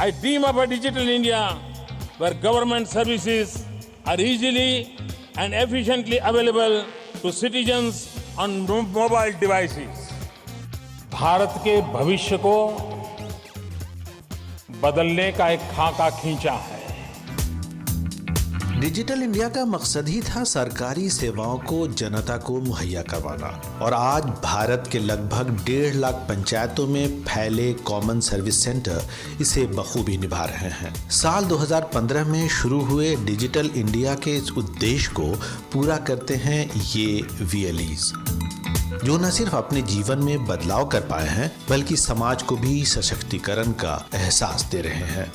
I dream of a digital India where government services are easily and efficiently available to citizens on mobile devices. Bharat के भविष्य को बदलने का एक खाका खींचा है। डिजिटल इंडिया का मकसद ही था सरकारी सेवाओं को जनता को मुहैया करवाना और आज भारत के लगभग 1.5 लाख पंचायतों में फैले कॉमन सर्विस सेंटर इसे बखूबी निभा रहे हैं। साल 2015 में शुरू हुए डिजिटल इंडिया के इस उद्देश्य को पूरा करते हैं ये VLEs, जो न सिर्फ अपने जीवन में बदलाव कर पाए हैं बल्कि समाज को भी सशक्तिकरण का एहसास दे रहे हैं।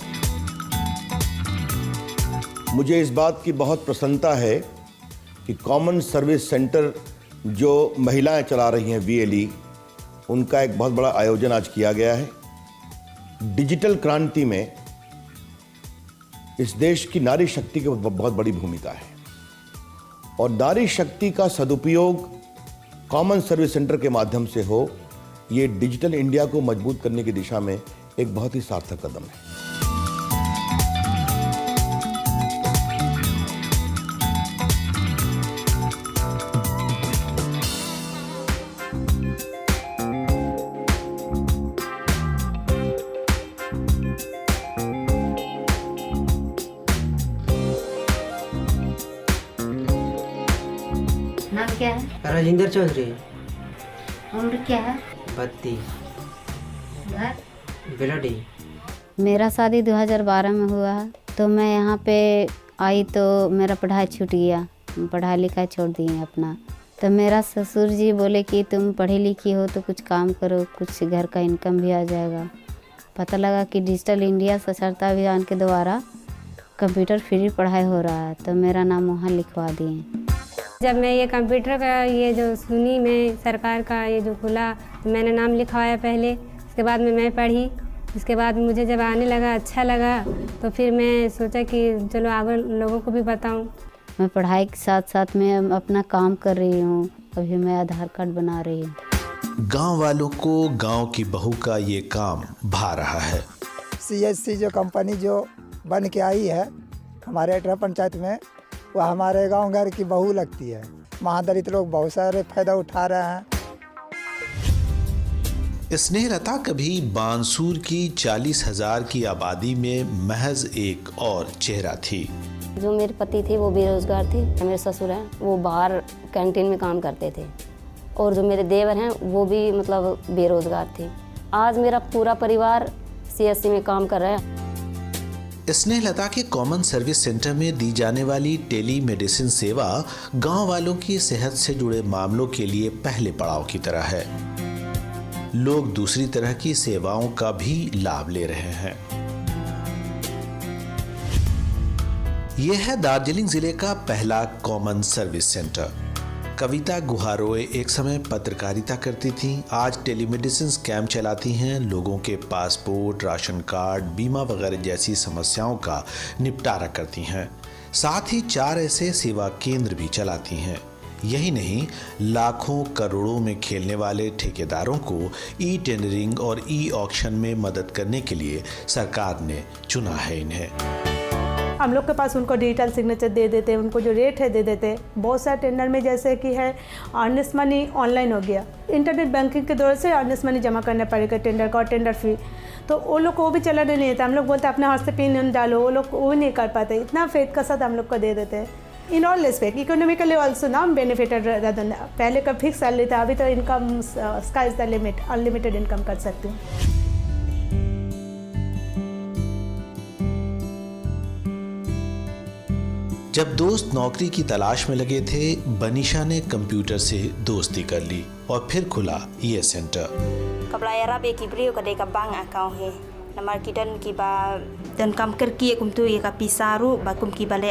मुझे इस बात की बहुत प्रसन्नता है कि कॉमन सर्विस सेंटर जो महिलाएं चला रही हैं VLE, उनका एक बहुत बड़ा आयोजन आज किया गया है। डिजिटल क्रांति में इस देश की नारी शक्ति की बहुत बड़ी भूमिका है और नारी शक्ति का सदुपयोग कॉमन सर्विस सेंटर के माध्यम से हो, ये डिजिटल इंडिया को मजबूत करने की दिशा में एक बहुत ही सार्थक कदम है। नाम क्या है? राजेंद्र चौधरी। उम्र क्या है? 32। घर? बेलाडी। मेरा शादी 2012 में हुआ है, तो मैं यहाँ पे आई तो मेरा पढ़ाई छूट गया, पढ़ाई लिखाई छोड़ दिए अपना। तो मेरा ससुर जी बोले कि तुम पढ़ी लिखी हो तो कुछ काम करो, कुछ घर का इनकम भी आ जाएगा। पता लगा कि डिजिटल इंडिया साक्षरता अभियान के द्वारा कंप्यूटर फ्री पढ़ाई हो रहा है, तो मेरा नाम वहाँ लिखवा दिए। जब मैं ये कंप्यूटर का ये जो सुनी, मैं सरकार का ये जो खुला, तो मैंने नाम लिखवाया पहले। उसके बाद में मैं पढ़ी, उसके बाद मुझे जब आने लगा अच्छा लगा, तो फिर मैं सोचा कि चलो आगे लोगों को भी बताऊं। मैं पढ़ाई के साथ साथ में अपना काम कर रही हूँ। अभी मैं आधार कार्ड बना रही हूँ। गांव वालों को गांव की बहू का ये काम भा रहा है। CSC जो कंपनी जो बन के आई है हमारे अटरा पंचायत में, वह हमारे गांव घर की बहू लगती है। महादलित लोग बहुत सारे फायदा उठा रहे हैं। स्नेहलता कभी बानसूर की 40,000 की आबादी में महज एक और चेहरा थी। जो मेरे पति थे वो बेरोजगार थे, मेरे ससुर हैं वो बाहर कैंटीन में काम करते थे, और जो मेरे देवर हैं वो भी मतलब बेरोजगार थे। आज मेरा पूरा परिवार CSC में काम कर रहा है। स्नेहलता के कॉमन सर्विस सेंटर में दी जाने वाली टेली मेडिसिन सेवा गांव वालों की सेहत से जुड़े मामलों के लिए पहले पड़ाव की तरह है। लोग दूसरी तरह की सेवाओं का भी लाभ ले रहे हैं। यह है दार्जिलिंग जिले का पहला कॉमन सर्विस सेंटर। कविता गुहारोए एक समय पत्रकारिता करती थीं, आज टेलीमेडिसिन कैंप चलाती हैं, लोगों के पासपोर्ट, राशन कार्ड, बीमा वगैरह जैसी समस्याओं का निपटारा करती हैं। साथ ही 4 ऐसे सेवा केंद्र भी चलाती हैं। यही नहीं, लाखों करोड़ों में खेलने वाले ठेकेदारों को टेंडरिंग और ऑक्शन में मदद करने के लिए सरकार ने चुना है इन्हें। हम लोग के पास उनको डिजिटल सिग्नेचर दे देते, उनको जो रेट है दे देते। बहुत सारे टेंडर में जैसे कि है अर्नेस्ट मनी ऑनलाइन हो गया, इंटरनेट बैंकिंग के दौर से अर्नेस्ट मनी जमा करना पड़ेगा टेंडर का और टेंडर फी, तो वो लोग को वो भी चलाने नहीं था। हम लोग बोलते अपने हाथ से पिन डालो, वो लोग वो नहीं कर पाते। इतना फेथ का साथ हम लोग को दे देते हैं। In all respect economically also नाम बेनिफिटेड। पहले का फिक्स सैलरी था, अभी तो income sky is the limit, unlimited income कर सकती हूँ। जब दोस्त नौकरी की तलाश में लगे थे, बनीशा ने कंप्यूटर से दोस्ती कर ली और फिर खुला ये centre. Kablayara be kibrio ka de ka bang akau he. Namar kidan ki ba dan kam kerki kum tu ye ka pisaru ba kum ki bale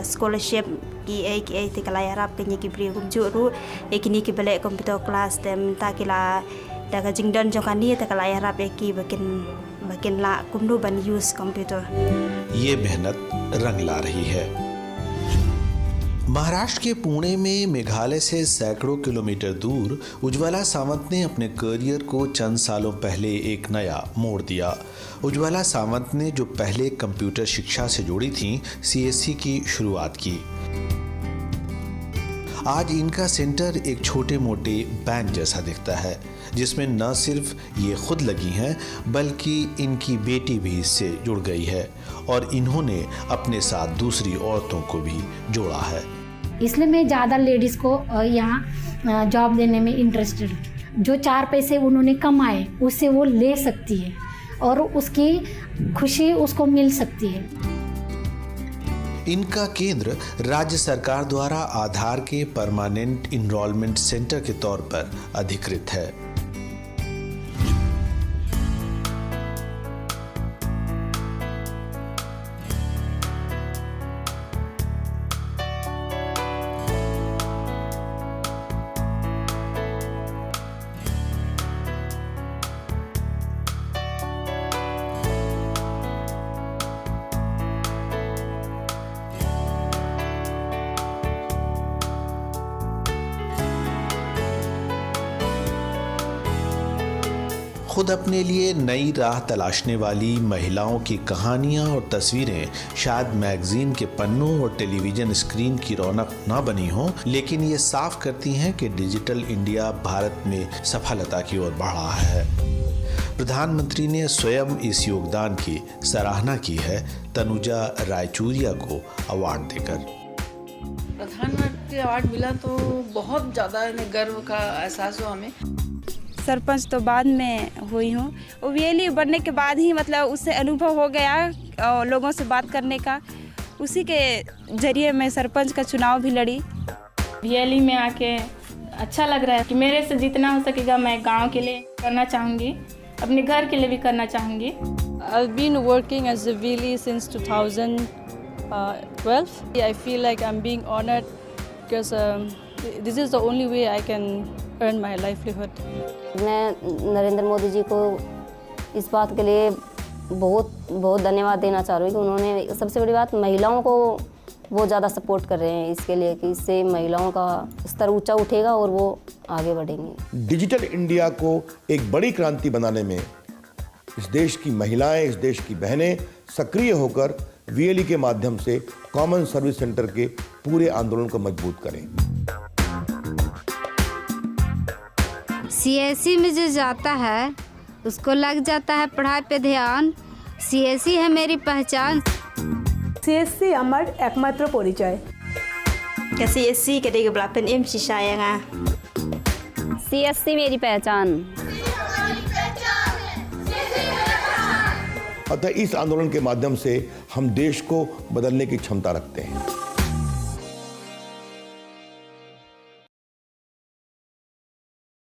scholarship ki ai te kalayara pe ni kibrio kum juru e kini ki bale computer class dem ta ki la da ka jingdan jokani te kalayara pe ki bakin la kum nu ban use computer। ये मेहनत रंग ला रही है। महाराष्ट्र के पुणे में मेघालय से सैकड़ों kilometre दूर उज्ज्वला सावंत ने अपने करियर को चंद सालों पहले एक नया मोड़ दिया। उज्ज्वला सावंत ने जो पहले कंप्यूटर शिक्षा से जुड़ी थी, CSC की शुरुआत की। आज इनका सेंटर एक छोटे मोटे बैंक जैसा दिखता है, जिसमें न सिर्फ ये खुद लगी हैं बल्कि इनकी बेटी भी इससे जुड़ गई है और इन्होंने अपने साथ दूसरी औरतों को भी जोड़ा है। इसलिए मैं ज़्यादा लेडीज़ को यहाँ जॉब देने में इंटरेस्टेड हूँ। जो 4 पैसे उन्होंने कमाए उससे वो ले सकती है और उसकी खुशी उसको मिल सकती है। इनका केंद्र राज्य सरकार द्वारा आधार के परमानेंट इनरोलमेंट सेंटर के तौर पर अधिकृत है। खुद अपने लिए नई राह तलाशने वाली महिलाओं की कहानियां और तस्वीरें शायद मैगजीन के पन्नों और टेलीविजन स्क्रीन की रौनक न बनी हो, लेकिन ये साफ करती हैं कि डिजिटल इंडिया भारत में सफलता की ओर बढ़ा है। प्रधानमंत्री ने स्वयं इस योगदान की सराहना की है तनुजा रायचूरिया को अवार्ड देकर। प्रधानमंत्री अवार्ड मिला तो बहुत ज़्यादा गर्व का एहसास हुआ हमें। सरपंच तो बाद में हुई हूँ, वीएलई बनने के बाद ही मतलब उससे अनुभव हो गया और लोगों से बात करने का, उसी के जरिए मैं सरपंच का चुनाव भी लड़ी। वीएलई में आके अच्छा लग रहा है कि मेरे से जितना हो सकेगा मैं गांव के लिए करना चाहूँगी, अपने घर के लिए भी करना चाहूँगी। I've been working as a VLE since 2012. I feel like I'm being honored because this is the only way I can earn my livelihood. मैं नरेंद्र मोदी जी को इस बात के लिए बहुत बहुत धन्यवाद देना चाह रही हूँ कि उन्होंने सबसे बड़ी बात महिलाओं को वो ज़्यादा सपोर्ट कर रहे हैं इसके लिए कि इससे महिलाओं का स्तर ऊंचा उठेगा और वो आगे बढ़ेंगी। डिजिटल इंडिया को एक बड़ी क्रांति बनाने में इस देश की महिलाएं, इस देश की बहनें सक्रिय होकर वीएलई के माध्यम से कॉमन सर्विस सेंटर के पूरे आंदोलन को मजबूत करें। CSC में जो जाता है उसको लग जाता है पढ़ाई पे ध्यान। CSC है मेरी पहचान। CSC আমার একমাত্র পরিচয়। CSC cái belapen MC saya CSC मेरी पहचान। अतः इस आंदोलन के माध्यम से हम देश को बदलने की क्षमता रखते हैं।